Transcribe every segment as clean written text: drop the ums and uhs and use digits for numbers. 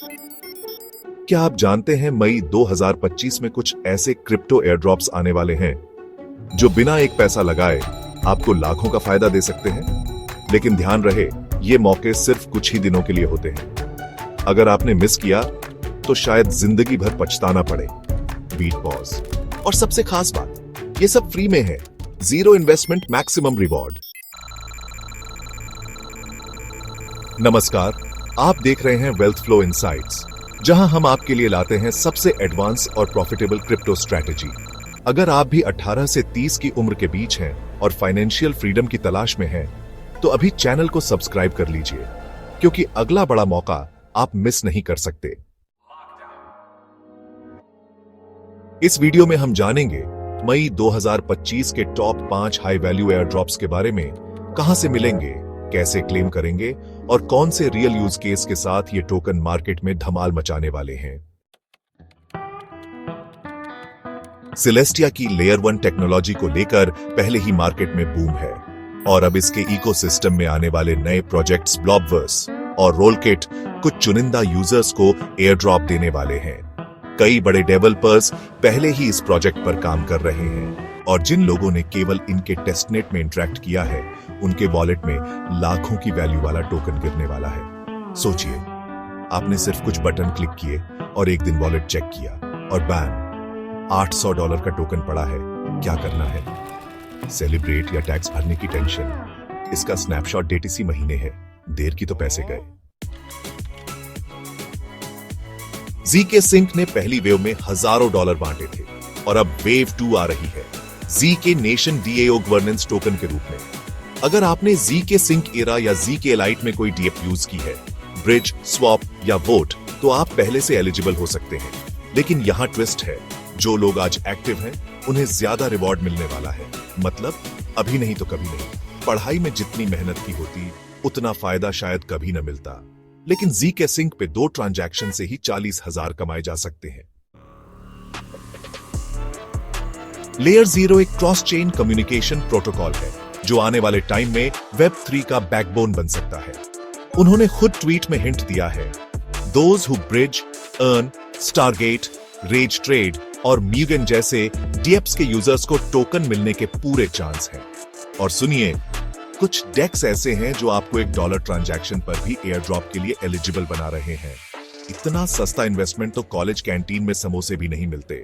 क्या आप जानते हैं मई 2025 में कुछ ऐसे क्रिप्टो एयरड्रॉप्स आने वाले हैं जो बिना एक पैसा लगाए आपको लाखों का फायदा दे सकते हैं। लेकिन ध्यान रहे, ये मौके सिर्फ कुछ ही दिनों के लिए होते हैं। अगर आपने मिस किया तो शायद जिंदगी भर पछताना पड़े। Beat pause. और सबसे खास बात, ये सब फ्री में है, जीरो इन्वेस्टमेंट मैक्सिमम रिवॉर्ड। नमस्कार, आप देख रहे हैं वेल्थ फ्लो इनसाइट्स, जहां हम आपके लिए लाते हैं सबसे एडवांस और प्रॉफिटेबल क्रिप्टो स्ट्रैटेजी। अगर आप भी 18 से 30 की उम्र के बीच हैं और फाइनेंशियल फ्रीडम की तलाश में हैं, तो अभी चैनल को सब्सक्राइब कर लीजिए, क्योंकि अगला बड़ा मौका आप मिस नहीं कर सकते। इस वीडियो में हम जानेंगे मई 2025 के top 5 high value air drops के बारे में, कहां से मिलेंगे, कैसे क्लेम करेंगे और कौन से रियल यूज केस के साथ ये टोकन मार्केट में धमाल मचाने वाले हैं। सिलेस्टिया की लेयर 1 टेक्नोलॉजी को लेकर पहले ही मार्केट में बूम है और अब इसके इकोसिस्टम में आने वाले नए प्रोजेक्ट्स ब्लॉबवर्स और रोलकिट कुछ चुनिंदा यूजर्स को एयर ड्रॉप देने वाले हैं। कई बड़े डेवलपर्स पहले ही इस प्रोजेक्ट पर काम कर रहे हैं और जिन लोगों ने केवल इनके टेस्टनेट में इंटरेक्ट किया है, उनके वॉलेट में लाखों की वैल्यू वाला टोकन गिरने वाला है। सोचिए, आपने सिर्फ कुछ बटन क्लिक किए और एक दिन वॉलेट चेक किया और बैम, $800 का टोकन पड़ा है। क्या करना है? सेलिब्रेट या टैक्स भरने की टेंशन? इसका स्नैपशॉट डेट इसी महीने है, देर की तो पैसे गए। ZK Sync ने पहली वेव में हजारों डॉलर बांटे थे और अब वेव 2 आ रही है, ZK nation DAO governance token के रूप में। अगर आपने ZK Sync एरा या ZK Elite में कोई DApp यूज की है, ब्रिज, स्वैप या वोट, तो आप पहले से एलिजिबल हो सकते हैं। लेकिन यहां ट्विस्ट है, जो लोग आज एक्टिव हैं, उन्हें ज्यादा रिवॉर्ड मिलने वाला है। मतलब अभी नहीं तो कभी नहीं। पढ़ाई में जितनी मेहनत की होती, उतना फायदा शायद कभी न मिलता। लेकिन ZK Sync पे 2 ट्रांजैक्शन से ही 40,000 कमाए जा सकते हैं। लेयर 0 एक क्रॉस चेन कम्युनिकेशन प्रोटोकॉल है जो आने वाले टाइम में वेब 3 का बैकबोन बन सकता है। उन्होंने खुद ट्वीट में हिंट दिया है, those who bridge, earn, stargate, rays trade और म्यूगन जैसे DApps के यूजर्स को टोकन मिलने के पूरे चांस हैं। और सुनिए, कुछ डेक्स ऐसे हैं जो आपको $1 ट्रांजैक्शन पर भी एयर ड्रॉप के लिए एलिजिबल बना रहे हैं। इतना सस्ता इन्वेस्टमेंट तो कॉलेज कैंटीन में समोसे भी नहीं मिलते।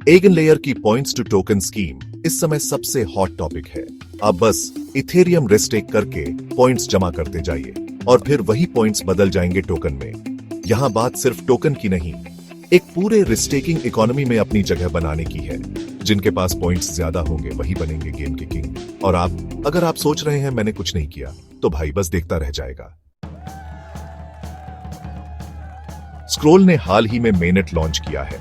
एगन लेयर की पॉइंट्स टू टोकन स्कीम इस समय सबसे हॉट टॉपिक है। आप बस इथेरियम रिस्टेक करके पॉइंट्स जमा करते जाइए और फिर वही पॉइंट्स बदल जाएंगे टोकन में। यहां बात सिर्फ टोकन की नहीं, एक पूरे रिस्टेकिंग इकोनॉमी में अपनी जगह बनाने की है। जिनके पास पॉइंट्स ज्यादा होंगे वही बनेंगे गेम के किंग। और आप, अगर आप सोच रहे हैं मैंने कुछ नहीं किया, तो भाई बस देखता रह जाएगा। स्क्रोल ने हाल ही में मेनेट लॉन्च किया है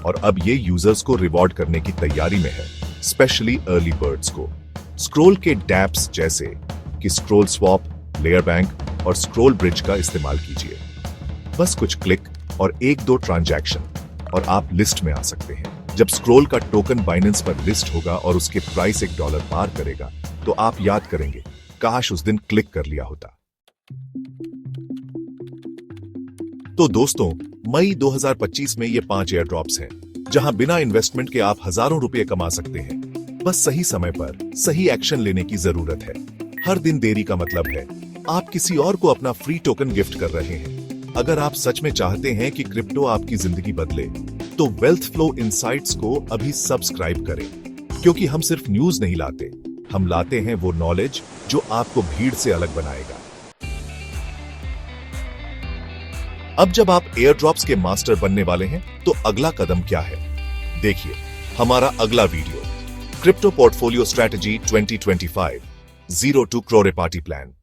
और अब ये यूजर्स को रिवॉर्ड करने की तैयारी में है, स्पेशली अर्ली बर्ड्स को। स्क्रोल के डैप्स जैसे कि स्क्रोल स्वैप, लेयर बैंक और स्क्रोल ब्रिज का इस्तेमाल कीजिए। बस कुछ क्लिक और 1-2 ट्रांजैक्शन और आप लिस्ट में आ सकते हैं। जब स्क्रोल का टोकन बाइनेंस पर लिस्ट होगा और उसके प्राइस $1 पार करेगा, तो आप याद करेंगे, काश उस दिन क्लिक कर लिया होता। तो दोस्तों, मई 2025 में ये 5 एयर ड्रॉप्स हैं, जहां बिना इन्वेस्टमेंट के आप हजारों रुपए कमा सकते हैं। बस सही समय पर सही एक्शन लेने की जरूरत है। हर दिन देरी का मतलब है आप किसी और को अपना फ्री टोकन गिफ्ट कर रहे हैं। अगर आप सच में चाहते हैं कि क्रिप्टो आपकी जिंदगी बदले, तो वेल्थ फ्लो इनसाइट्स को अभी सब्सक्राइब करें, क्योंकि हम सिर्फ न्यूज नहीं लाते, हम लाते हैं वो नॉलेज जो आपको भीड़ से अलग बनाएगा। अब जब आप एयर ड्रॉप्स के मास्टर बनने वाले हैं, तो अगला कदम क्या है? देखिए हमारा अगला video, crypto portfolio strategy 2025, 0 to crore party plan.